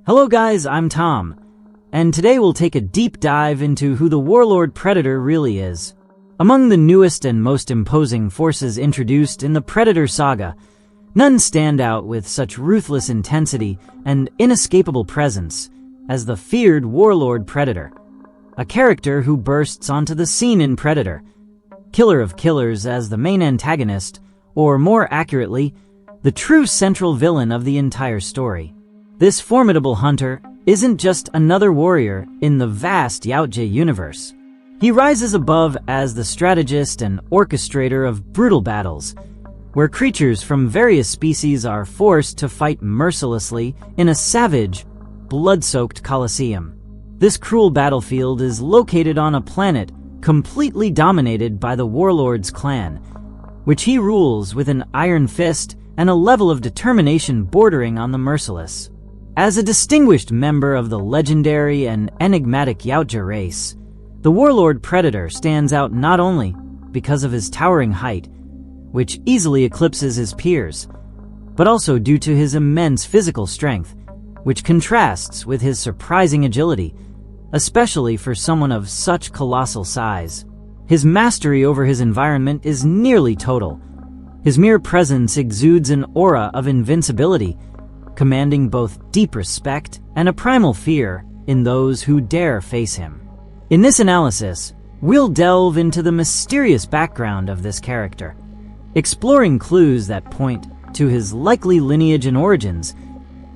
Hello guys, I'm Tom, and today we'll take a deep dive into who the Warlord Predator really is. Among the newest and most imposing forces introduced in the Predator saga, none stand out with such ruthless intensity and inescapable presence as the feared Warlord Predator, a character who bursts onto the scene in Predator, Killer of Killers as the main antagonist, or more accurately, the true central villain of the entire story. This formidable hunter isn't just another warrior in the vast Yautja universe. He rises above as the strategist and orchestrator of brutal battles, where creatures from various species are forced to fight mercilessly in a savage, blood-soaked coliseum. This cruel battlefield is located on a planet completely dominated by the Warlord's clan, which he rules with an iron fist and a level of determination bordering on the merciless. As a distinguished member of the legendary and enigmatic Yautja race, the Warlord Predator stands out not only because of his towering height, which easily eclipses his peers, but also due to his immense physical strength, which contrasts with his surprising agility, especially for someone of such colossal size. His mastery over his environment is nearly total. His mere presence exudes an aura of invincibility, commanding both deep respect and a primal fear in those who dare face him. In this analysis, we'll delve into the mysterious background of this character, exploring clues that point to his likely lineage and origins,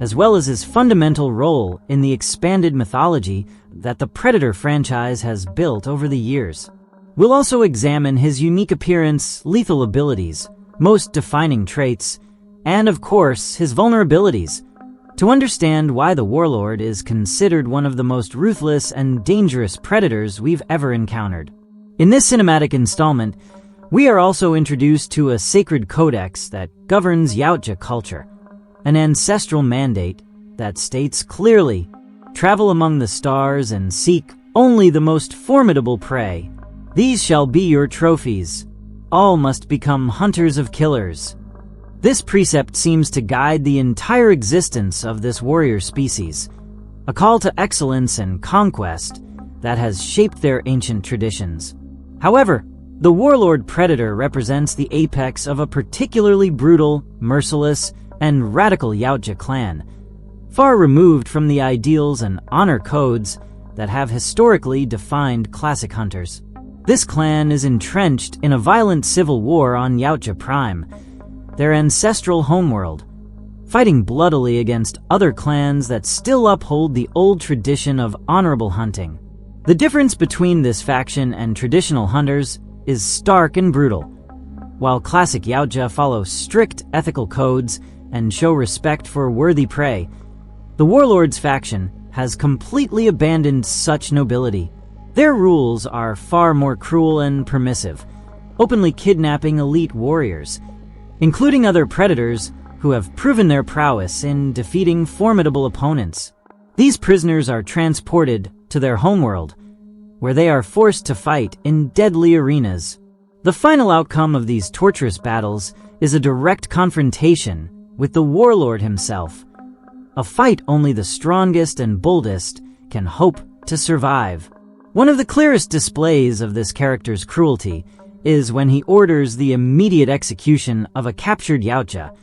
as well as his fundamental role in the expanded mythology that the Predator franchise has built over the years. We'll also examine his unique appearance, lethal abilities, most defining traits, and of course, his vulnerabilities, to understand why the Warlord is considered one of the most ruthless and dangerous predators we've ever encountered. In this cinematic installment, we are also introduced to a sacred codex that governs Yautja culture, an ancestral mandate that states clearly, travel among the stars and seek only the most formidable prey. These shall be your trophies. All must become hunters of killers. This precept seems to guide the entire existence of this warrior species, a call to excellence and conquest that has shaped their ancient traditions. However, the Warlord Predator represents the apex of a particularly brutal, merciless, and radical Yautja clan, far removed from the ideals and honor codes that have historically defined classic hunters. This clan is entrenched in a violent civil war on Yautja Prime, their ancestral homeworld, fighting bloodily against other clans that still uphold the old tradition of honorable hunting. The difference between this faction and traditional hunters is stark and brutal. While classic Yautja follow strict ethical codes and show respect for worthy prey, the Warlord's faction has completely abandoned such nobility. Their rules are far more cruel and permissive, openly kidnapping elite warriors, including other predators who have proven their prowess in defeating formidable opponents. These prisoners are transported to their homeworld, where they are forced to fight in deadly arenas. The final outcome of these torturous battles is a direct confrontation with the Warlord himself, a fight only the strongest and boldest can hope to survive. One of the clearest displays of this character's cruelty is when he orders the immediate execution of a captured Yautja,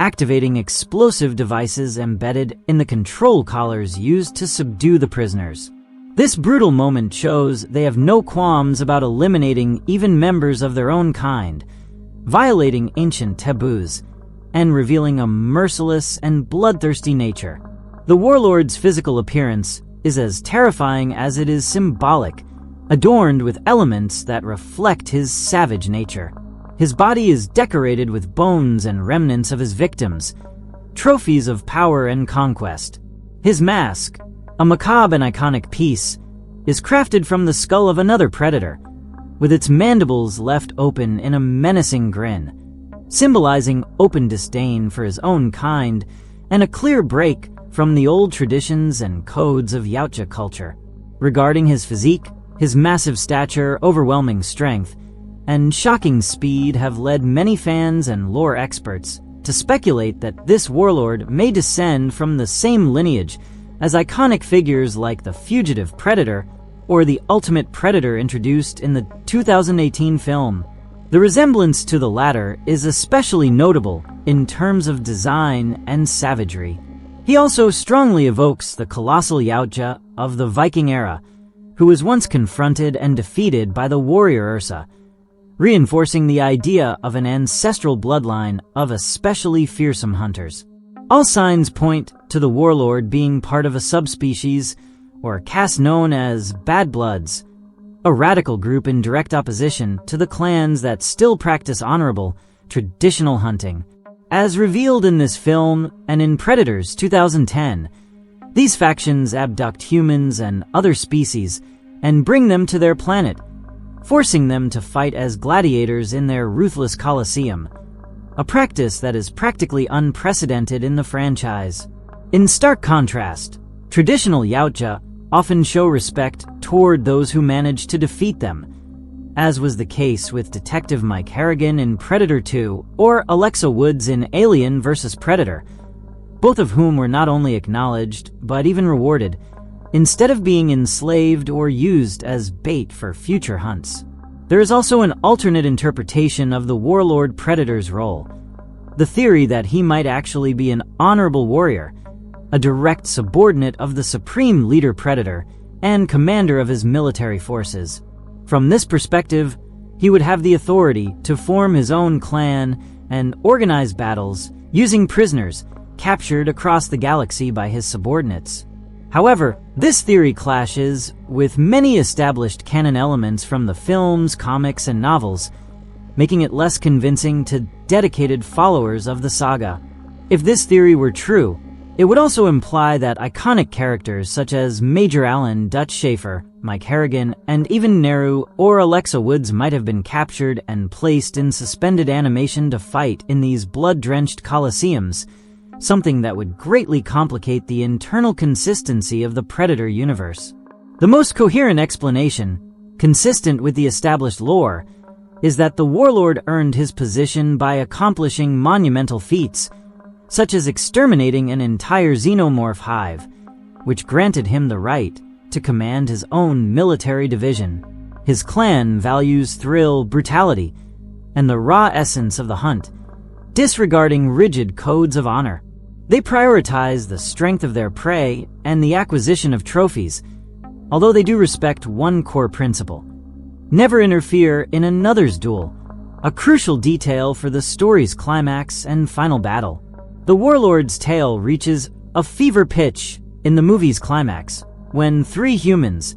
activating explosive devices embedded in the control collars used to subdue the prisoners. This brutal moment shows they have no qualms about eliminating even members of their own kind, violating ancient taboos, and revealing a merciless and bloodthirsty nature. The Warlord's physical appearance is as terrifying as it is symbolic, adorned with elements that reflect his savage nature. His body is decorated with bones and remnants of his victims, trophies of power and conquest. His mask, a macabre and iconic piece, is crafted from the skull of another predator, with its mandibles left open in a menacing grin, symbolizing open disdain for his own kind and a clear break from the old traditions and codes of Yautja culture. Regarding his physique, his massive stature, overwhelming strength, and shocking speed have led many fans and lore experts to speculate that this warlord may descend from the same lineage as iconic figures like the fugitive Predator or the ultimate Predator introduced in the 2018 film. The resemblance to the latter is especially notable in terms of design and savagery. He also strongly evokes the colossal Yautja of the Viking era, who was once confronted and defeated by the warrior Ursa, reinforcing the idea of an ancestral bloodline of especially fearsome hunters. All signs point to the Warlord being part of a subspecies or caste known as Bad Bloods, a radical group in direct opposition to the clans that still practice honorable, traditional hunting. As revealed in this film and in Predators 2010, these factions abduct humans and other species and bring them to their planet, forcing them to fight as gladiators in their ruthless coliseum, a practice that is practically unprecedented in the franchise. In stark contrast, traditional Yautja often show respect toward those who manage to defeat them, as was the case with Detective Mike Harrigan in Predator 2 or Alexa Woods in Alien vs. Predator, both of whom were not only acknowledged but even rewarded, instead of being enslaved or used as bait for future hunts. There is also an alternate interpretation of the Warlord Predator's role, the theory that he might actually be an honorable warrior, a direct subordinate of the supreme leader Predator and commander of his military forces. From this perspective, he would have the authority to form his own clan and organize battles using prisoners captured across the galaxy by his subordinates. However, this theory clashes with many established canon elements from the films, comics, and novels, making it less convincing to dedicated followers of the saga. If this theory were true, it would also imply that iconic characters such as Major Allen Dutch Schaefer, Mike Harrigan, and even Neru or Alexa Woods might have been captured and placed in suspended animation to fight in these blood-drenched coliseums, something that would greatly complicate the internal consistency of the Predator universe. The most coherent explanation, consistent with the established lore, is that the Warlord earned his position by accomplishing monumental feats, such as exterminating an entire xenomorph hive, which granted him the right to command his own military division. His clan values thrill, brutality, and the raw essence of the hunt, disregarding rigid codes of honor. They prioritize the strength of their prey and the acquisition of trophies, although they do respect one core principle: never interfere in another's duel, a crucial detail for the story's climax and final battle. The Warlord's tale reaches a fever pitch in the movie's climax, when three humans,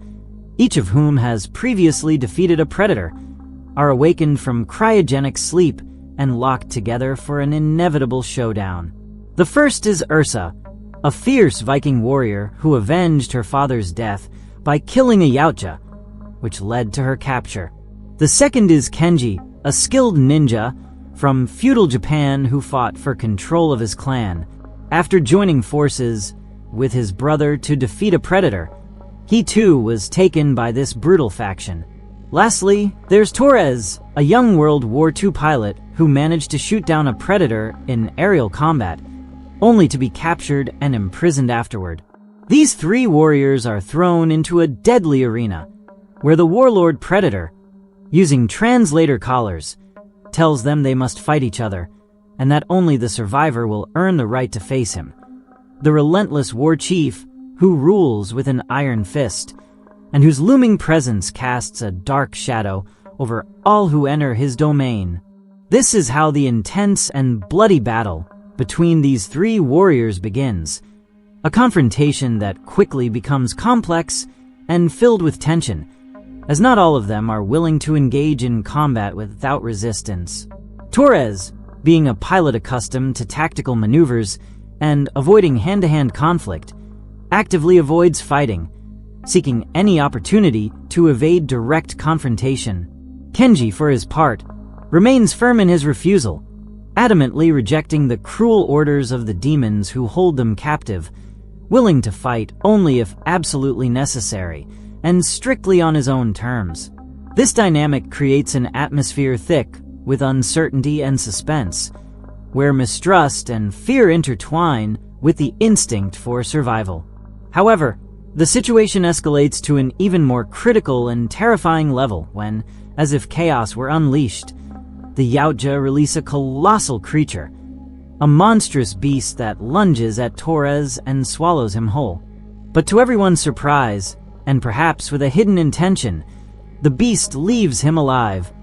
each of whom has previously defeated a Predator, are awakened from cryogenic sleep and locked together for an inevitable showdown. The first is Ursa, a fierce Viking warrior who avenged her father's death by killing a Yautja, which led to her capture. The second is Kenji, a skilled ninja from feudal Japan who fought for control of his clan. After joining forces with his brother to defeat a Predator, he too was taken by this brutal faction. Lastly, there's Torres, a young World War II pilot who managed to shoot down a Predator in aerial combat, only to be captured and imprisoned afterward. These three warriors are thrown into a deadly arena, where the Warlord Predator, using translator collars, tells them they must fight each other, and that only the survivor will earn the right to face him, the relentless war chief who rules with an iron fist, and whose looming presence casts a dark shadow over all who enter his domain. This is how the intense and bloody battle between these three warriors begins, a confrontation that quickly becomes complex and filled with tension, as not all of them are willing to engage in combat without resistance. Torres, being a pilot accustomed to tactical maneuvers and avoiding hand-to-hand conflict, actively avoids fighting, seeking any opportunity to evade direct confrontation. Kenji, for his part, remains firm in his refusal, adamantly rejecting the cruel orders of the demons who hold them captive, willing to fight only if absolutely necessary, and strictly on his own terms. This dynamic creates an atmosphere thick with uncertainty and suspense, where mistrust and fear intertwine with the instinct for survival. However, the situation escalates to an even more critical and terrifying level when, as if chaos were unleashed, the Yautja release a colossal creature, a monstrous beast that lunges at Torres and swallows him whole. But to everyone's surprise, and perhaps with a hidden intention, the beast leaves him alive,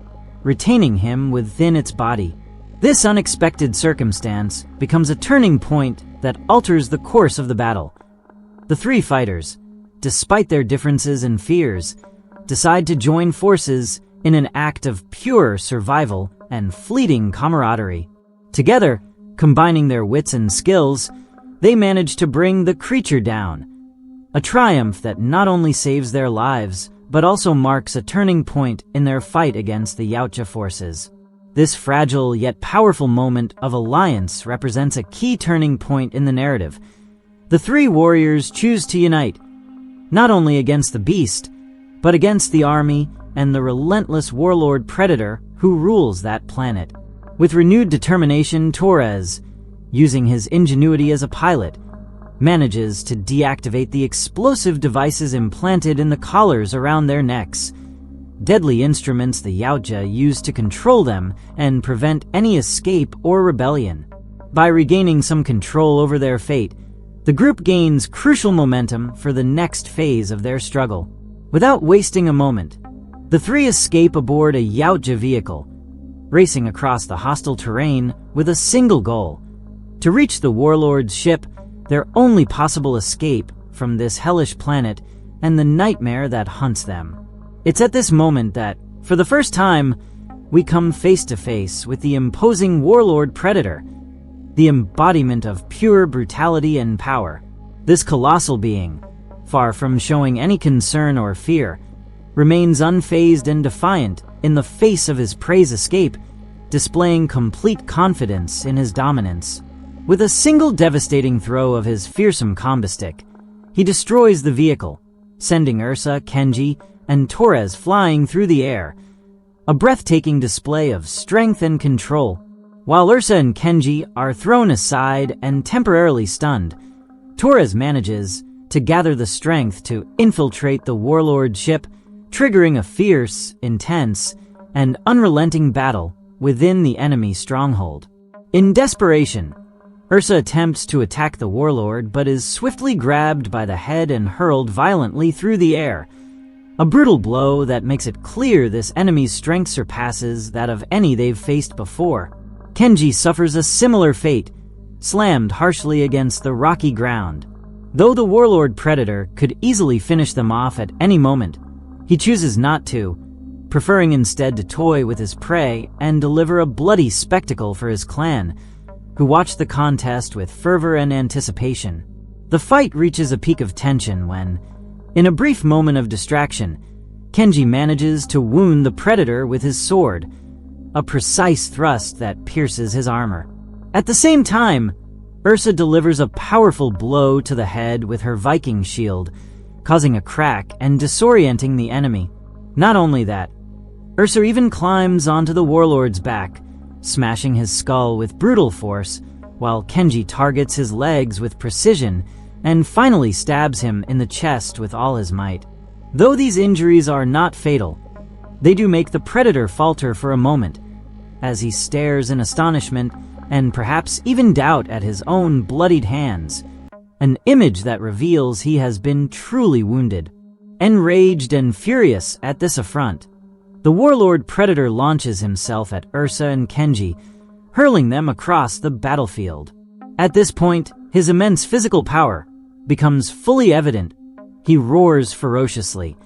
retaining him within its body. This unexpected circumstance becomes a turning point that alters the course of the battle. The three fighters, despite their differences and fears, decide to join forces in an act of pure survival and fleeting camaraderie. Together, combining their wits and skills, they manage to bring the creature down, a triumph that not only saves their lives, but also marks a turning point in their fight against the Yautja forces. This fragile yet powerful moment of alliance represents a key turning point in the narrative. The three warriors choose to unite, not only against the beast, but against the army and the relentless Warlord Predator who rules that planet. With renewed determination, Torres, using his ingenuity as a pilot, manages to deactivate the explosive devices implanted in the collars around their necks, deadly instruments the Yautja use to control them and prevent any escape or rebellion. By regaining some control over their fate, the group gains crucial momentum for the next phase of their struggle. Without wasting a moment, the three escape aboard a Yautja vehicle, racing across the hostile terrain with a single goal: to reach the Warlord's ship, their only possible escape from this hellish planet and the nightmare that hunts them. It's at this moment that, for the first time, we come face to face with the imposing Warlord Predator, the embodiment of pure brutality and power. This colossal being, far from showing any concern or fear, remains unfazed and defiant in the face of his prey's escape, displaying complete confidence in his dominance. With a single devastating throw of his fearsome combo stick, he destroys the vehicle, sending Ursa, Kenji, and Torres flying through the air, a breathtaking display of strength and control. While Ursa and Kenji are thrown aside and temporarily stunned, Torres manages to gather the strength to infiltrate the Warlord ship, triggering a fierce, intense, and unrelenting battle within the enemy stronghold. In desperation, Ursa attempts to attack the Warlord but is swiftly grabbed by the head and hurled violently through the air, a brutal blow that makes it clear this enemy's strength surpasses that of any they've faced before. Kenji suffers a similar fate, slammed harshly against the rocky ground. Though the Warlord Predator could easily finish them off at any moment, he chooses not to, preferring instead to toy with his prey and deliver a bloody spectacle for his clan, who watch the contest with fervor and anticipation. The fight reaches a peak of tension when, in a brief moment of distraction, Kenji manages to wound the Predator with his sword, a precise thrust that pierces his armor. At the same time, Ursa delivers a powerful blow to the head with her Viking shield, causing a crack and disorienting the enemy. Not only that, Ursa even climbs onto the Warlord's back, smashing his skull with brutal force, while Kenji targets his legs with precision and finally stabs him in the chest with all his might. Though these injuries are not fatal, they do make the Predator falter for a moment, as he stares in astonishment and perhaps even doubt at his own bloodied hands, an image that reveals he has been truly wounded. Enraged and furious at this affront, the Warlord Predator launches himself at Ursa and Kenji, hurling them across the battlefield. At this point, his immense physical power becomes fully evident. He roars ferociously,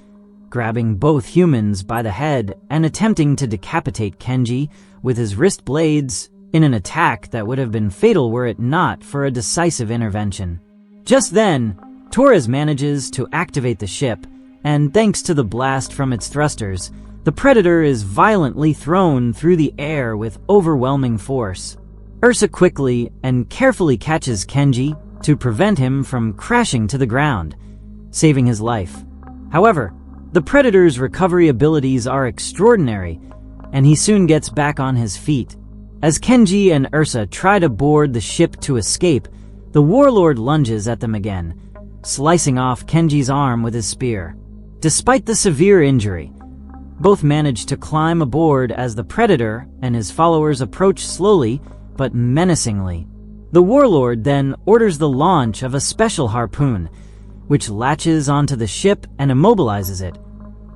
grabbing both humans by the head and attempting to decapitate Kenji with his wrist blades in an attack that would have been fatal were it not for a decisive intervention. Just then, Torres manages to activate the ship, and thanks to the blast from its thrusters, the Predator is violently thrown through the air with overwhelming force. Ursa quickly and carefully catches Kenji to prevent him from crashing to the ground, saving his life. However, the Predator's recovery abilities are extraordinary, and he soon gets back on his feet. As Kenji and Ursa try to board the ship to escape, the Warlord lunges at them again, slicing off Kenji's arm with his spear. Despite the severe injury, both manage to climb aboard as the Predator and his followers approach slowly but menacingly. The Warlord then orders the launch of a special harpoon, which latches onto the ship and immobilizes it,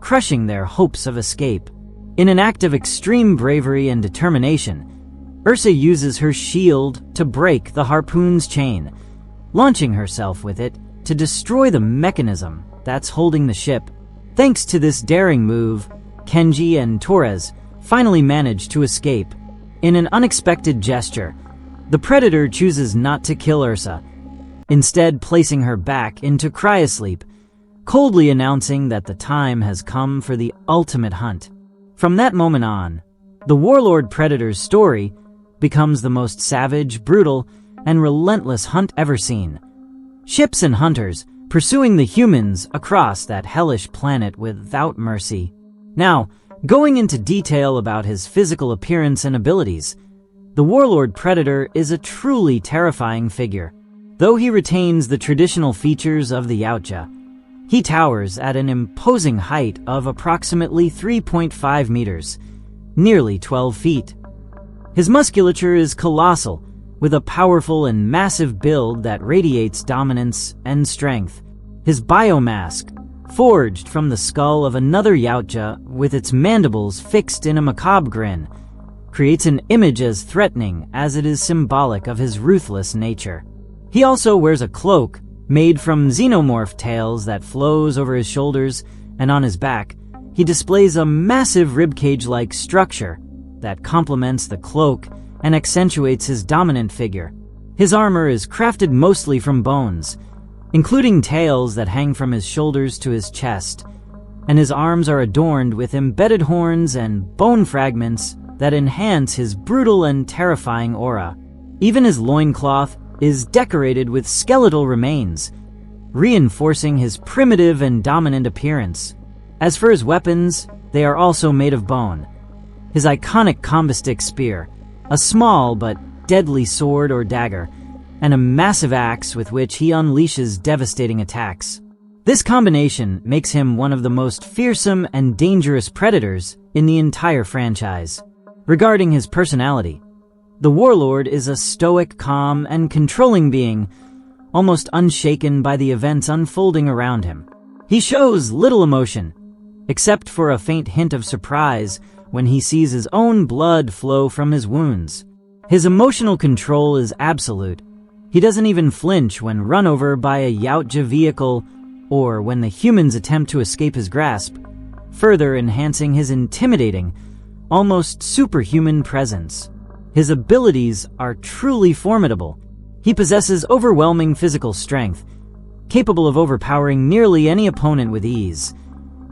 crushing their hopes of escape. In an act of extreme bravery and determination, Ursa uses her shield to break the harpoon's chain, launching herself with it to destroy the mechanism that's holding the ship. Thanks to this daring move, Kenji and Torres finally manage to escape. In an unexpected gesture, the Predator chooses not to kill Ursa, instead placing her back into cryosleep, coldly announcing that the time has come for the ultimate hunt. From that moment on, the Warlord Predator's story becomes the most savage, brutal, and relentless hunt ever seen. Ships and hunters pursuing the humans across that hellish planet without mercy. Now, going into detail about his physical appearance and abilities, the Warlord Predator is a truly terrifying figure. Though he retains the traditional features of the Yautja, he towers at an imposing height of approximately 3.5 meters, nearly 12 feet. His musculature is colossal, with a powerful and massive build that radiates dominance and strength. His biomask, forged from the skull of another Yautja with its mandibles fixed in a macabre grin, creates an image as threatening as it is symbolic of his ruthless nature. He also wears a cloak made from xenomorph tails that flows over his shoulders, and on his back, he displays a massive ribcage-like structure that complements the cloak and accentuates his dominant figure. His armor is crafted mostly from bones, including tails that hang from his shoulders to his chest, and his arms are adorned with embedded horns and bone fragments that enhance his brutal and terrifying aura. Even his loincloth is decorated with skeletal remains, reinforcing his primitive and dominant appearance. As for his weapons, they are also made of bone. His iconic combustic spear, a small but deadly sword or dagger, and a massive axe with which he unleashes devastating attacks. This combination makes him one of the most fearsome and dangerous predators in the entire franchise. Regarding his personality, the Warlord is a stoic, calm, and controlling being, almost unshaken by the events unfolding around him. He shows little emotion, except for a faint hint of surprise when he sees his own blood flow from his wounds. His emotional control is absolute. He doesn't even flinch when run over by a Yautja vehicle or when the humans attempt to escape his grasp, further enhancing his intimidating, almost superhuman presence. His abilities are truly formidable. He possesses overwhelming physical strength, capable of overpowering nearly any opponent with ease,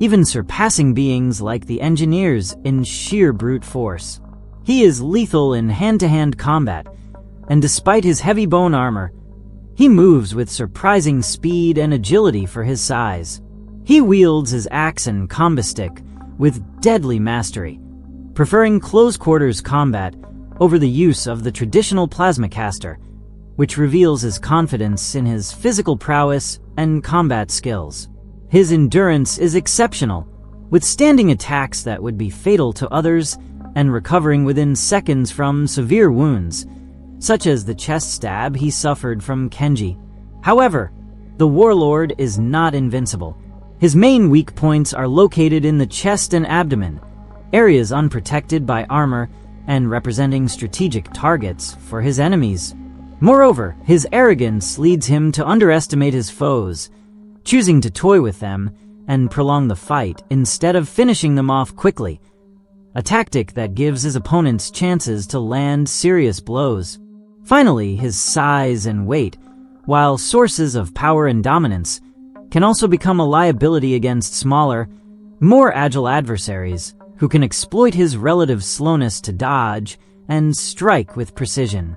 even surpassing beings like the engineers in sheer brute force. He is lethal in hand-to-hand combat, and despite his heavy bone armor, he moves with surprising speed and agility for his size. He wields his axe and combi-stick with deadly mastery, preferring close-quarters combat over the use of the traditional plasma caster, which reveals his confidence in his physical prowess and combat skills. His endurance is exceptional, withstanding attacks that would be fatal to others and recovering within seconds from severe wounds, such as the chest stab he suffered from Kenji. However, the Warlord is not invincible. His main weak points are located in the chest and abdomen, areas unprotected by armor and representing strategic targets for his enemies. Moreover, his arrogance leads him to underestimate his foes, choosing to toy with them and prolong the fight instead of finishing them off quickly, a tactic that gives his opponents chances to land serious blows. Finally, his size and weight, while sources of power and dominance, can also become a liability against smaller, more agile adversaries who can exploit his relative slowness to dodge and strike with precision.